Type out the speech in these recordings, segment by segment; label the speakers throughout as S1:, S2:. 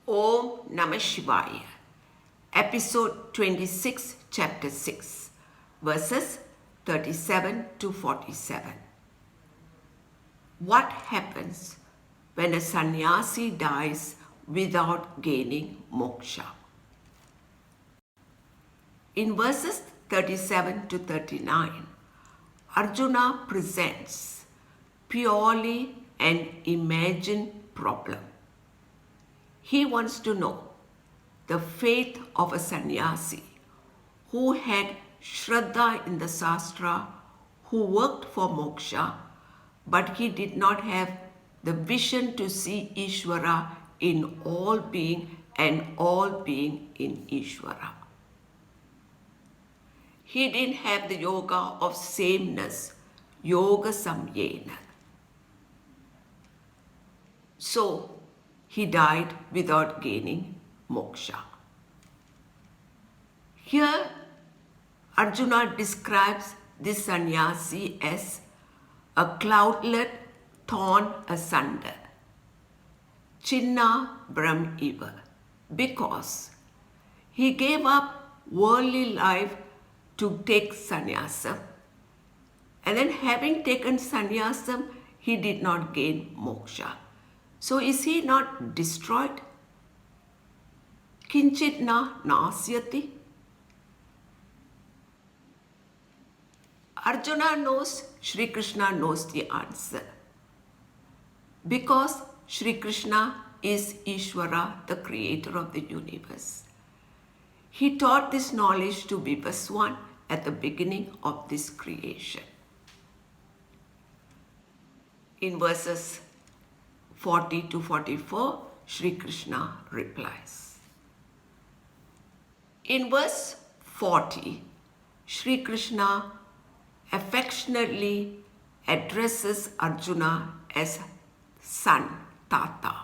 S1: Om Namah Shivaya. Episode 26, Chapter 6, verses 37 to 47. What happens when a sannyasi dies without gaining moksha? In verses 37 to 39, Arjuna presents purely an imagined problem. He wants to know the faith of a sannyasi who had shraddha in the Shastra, who worked for moksha, but he did not have the vision to see Ishvara in all being and all being in Ishvara. He didn't have the yoga of sameness, yoga samyena. So, he died without gaining moksha. Here, Arjuna describes this sannyasi as a cloudlet torn asunder, chinna brahm eva, because he gave up worldly life to take sannyasam, and then having taken sannyasam, he did not gain moksha. So is he not destroyed? Kinchit na nasyati. Arjuna knows, Shri Krishna knows the answer. Because Shri Krishna is Ishvara, the creator of the universe. He taught this knowledge to Vivaswan at the beginning of this creation. In verses 40 to 44, Shri Krishna replies. In verse 40, Shri Krishna affectionately addresses Arjuna as son, tata,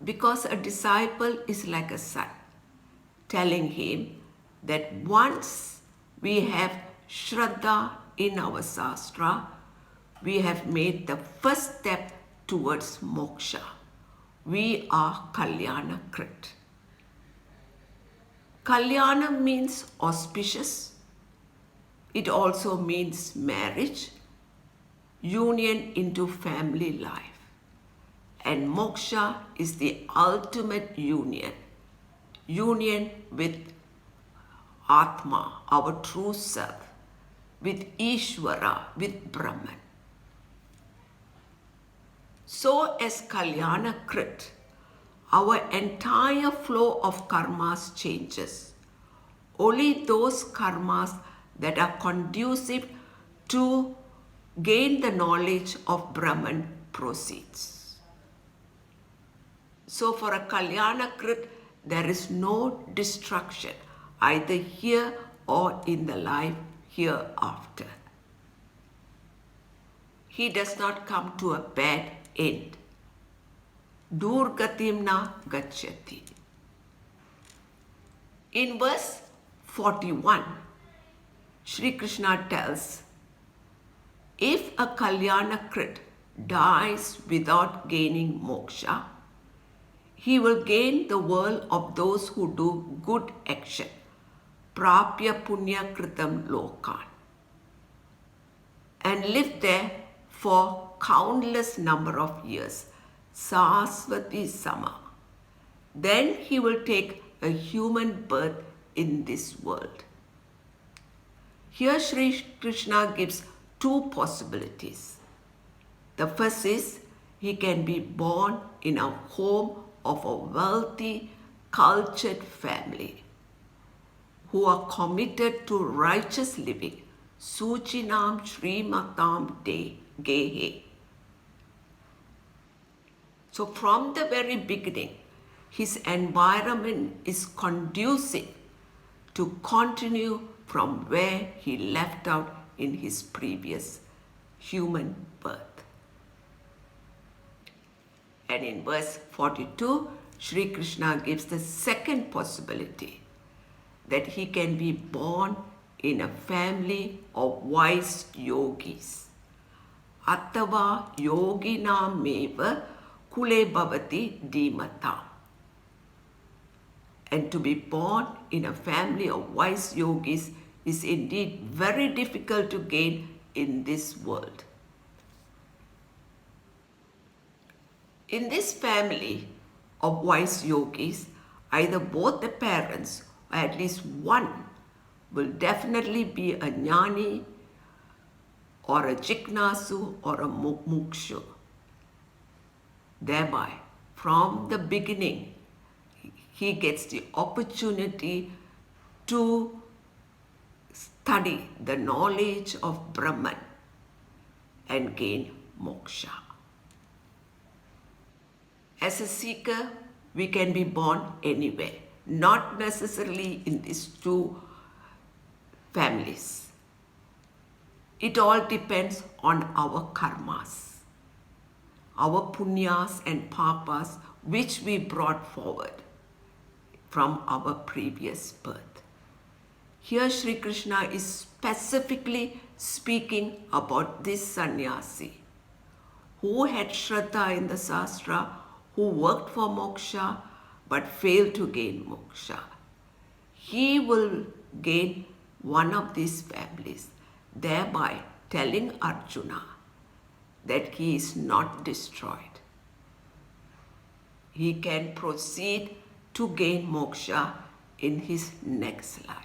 S1: because a disciple is like a son, telling him that once we have shraddha in our Shastra, we have made the first step towards moksha. We are Kalyana Krit. Kalyana means auspicious. It also means marriage, union into family life. And moksha is the ultimate union. Union with Atma, our true self, with Ishvara, with Brahman. So as Kalyana Krit, our entire flow of karmas changes. Only those karmas that are conducive to gain the knowledge of Brahman proceeds. So for a Kalyana Krit, there is no destruction, either here or in the life hereafter. He does not come to a bad end. Durgatim na gacchati. In verse 41, Shri Krishna tells, if a Kalyana Krit dies without gaining moksha, he will gain the world of those who do good action, prapya punya kritam lokan, and live there for countless number of years, sasvati sama. Then he will take a human birth in this world. Here Shri Krishna gives two possibilities. The first is he can be born in a home of a wealthy, cultured family who are committed to righteous living, suchinam shrimatam de gehe. So from the very beginning, his environment is conducive to continue from where he left out in his previous human birth. And in verse 42, Shri Krishna gives the second possibility, that he can be born in a family of wise yogis. Attava yoginam meva kule bhavati dhimata. And to be born in a family of wise yogis is indeed very difficult to gain in this world. In this family of wise yogis, either both the parents or at least one will definitely be a jnani or a jignasu or a mukshu. Thereby, from the beginning, he gets the opportunity to study the knowledge of Brahman and gain moksha. As a seeker, we can be born anywhere, not necessarily in these two families. It all depends on our karmas, our punyas and papas which we brought forward from our previous birth. Here Sri Krishna is specifically speaking about this sannyasi who had shraddha in the sastra, who worked for moksha but failed to gain moksha. He will gain one of these families, thereby telling Arjuna that he is not destroyed. He can proceed to gain moksha in his next life.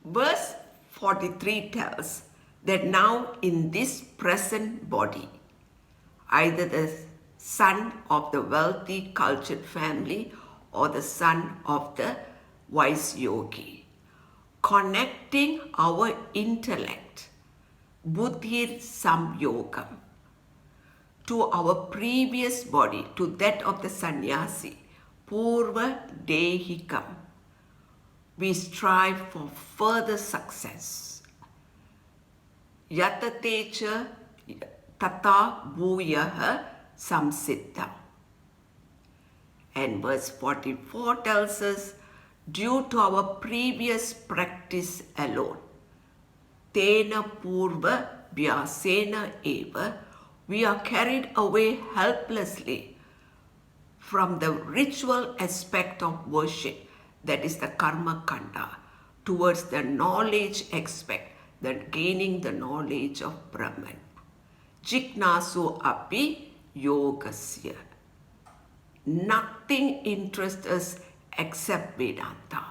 S1: Verse 43 tells that now in this present body, either the son of the wealthy cultured family or the son of the wise yogi, connecting our intellect, buddhir samyogam, to our previous body, to that of the sannyasi, purva dehikam, we strive for further success. Yatatecha tata bhuyaha samsiddha. And verse 44 tells us, due to our previous practice alone, tena purva vyasena eva, we are carried away helplessly from the ritual aspect of worship, that is the karma kanda, towards the knowledge aspect, that gaining the knowledge of Brahman. Jignasu api yogasya. Nothing interests us except Vedanta.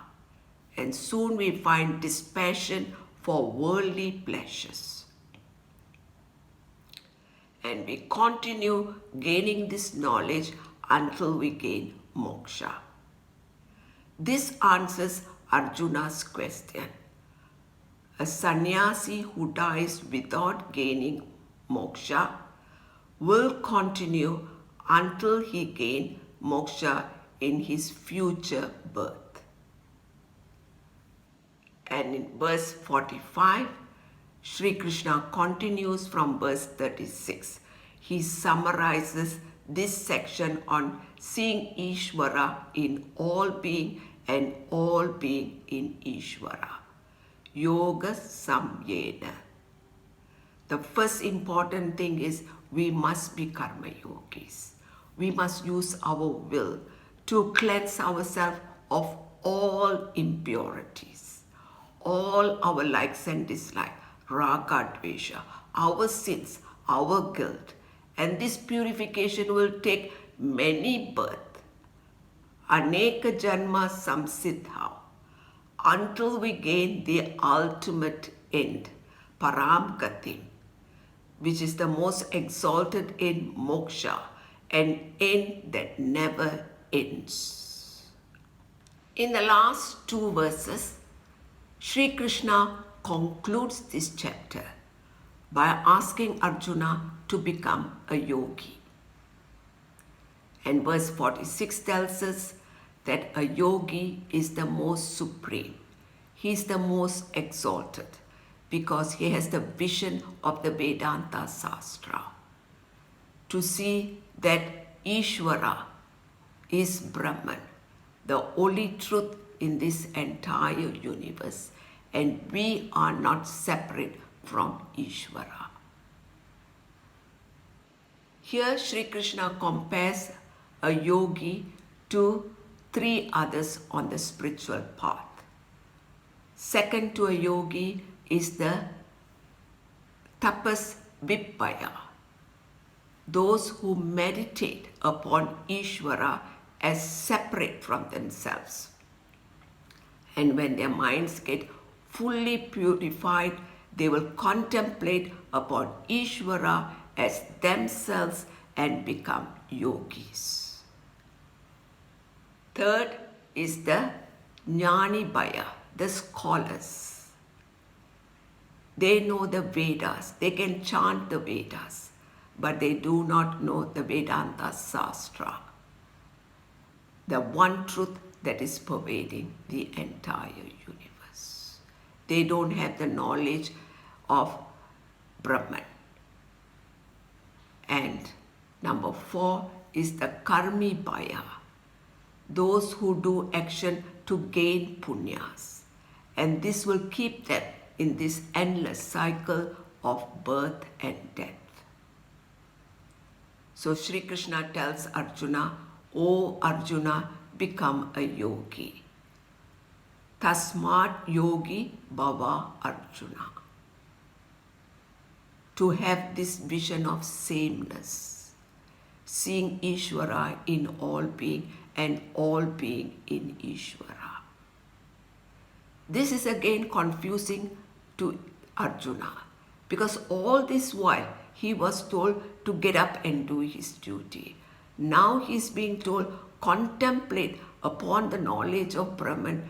S1: And soon we find dispassion for worldly pleasures. And we continue gaining this knowledge until we gain moksha. This answers Arjuna's question. A sannyasi who dies without gaining moksha will continue until he gains moksha in his future birth. And in verse 45, Sri Krishna continues from verse 36. He summarizes this section on seeing Ishvara in all being and all being in Ishvara. Yoga samyena. The first important thing is we must be karma yogis. We must use our will to cleanse ourselves of all impurities, all our likes and dislikes, raga, dvesha, our sins, our guilt. And this purification will take many births, aneka janma samsiddha, until we gain the ultimate end, param gatim, which is the most exalted in moksha, an end that never ends. In the last two verses, Sri Krishna concludes this chapter by asking Arjuna to become a yogi. And verse 46 tells us that a yogi is the most supreme. He is the most exalted because he has the vision of the Vedanta Sastra. To see that Ishvara is Brahman, the only truth in this entire universe, and we are not separate from Ishvara. Here Sri Krishna compares a yogi to 3 others on the spiritual path. Second to a yogi is the tapas vipaya, those who meditate upon Ishvara as separate from themselves. And when their minds get fully purified, they will contemplate upon Ishvara as themselves and become yogis. Third is the Jnani Bhaya, the scholars. They know the Vedas, they can chant the Vedas, but they do not know the Vedanta Sastra, the one truth that is pervading the entire universe. They don't have the knowledge of Brahman. And number 4 is the Karmi Bhaya, those who do action to gain punyas. And this will keep them in this endless cycle of birth and death. So Sri Krishna tells Arjuna, "O Arjuna, become a yogi. Tasmat yogi bhava Arjuna." To have this vision of sameness, seeing Ishvara in all being and all being in Ishvara. This is again confusing to Arjuna, because all this while he was told to get up and do his duty. Now he is being told, contemplate upon the knowledge of Brahman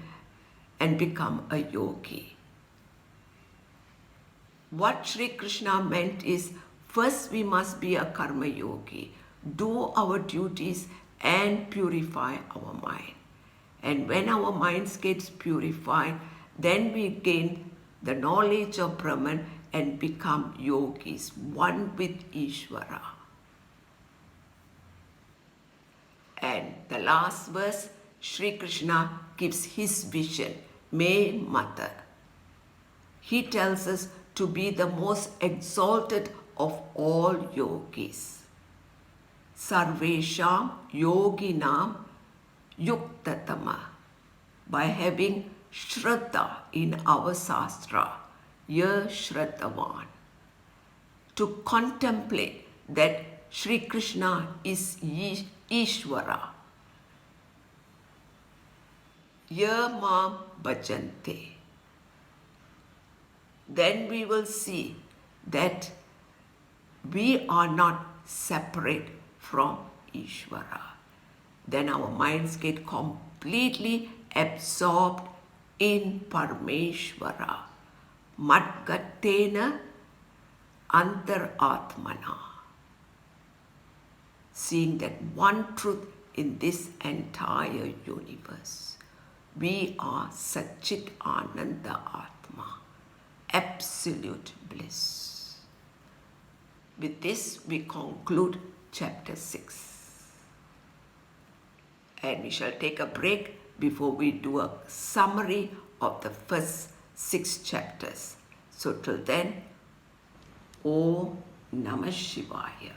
S1: and become a yogi. What Sri Krishna meant is, first we must be a karma yogi, do our duties and purify our mind. And when our minds gets purified, then we gain the knowledge of Brahman and become yogis, one with Ishvara. And the last verse, Sri Krishna gives his vision, Me Mata. He tells us to be the most exalted of all yogis. Sarvesham yoginam yuktatama. By having Shraddha in our Sastra, Ya Shraddhavan. To contemplate that Sri Krishna is Ishvara. Ya Mam Bhajante. Then we will see that we are not separate from Ishvara. Then our minds get completely absorbed in Parameshvara. Madgatena Antaratmana. Seeing that one truth in this entire universe. We are Satchit Ananda Atma, absolute bliss. With this, we conclude chapter 6. And we shall take a break before we do a summary of the first 6 chapters. So till then, Om Namah Shivaya.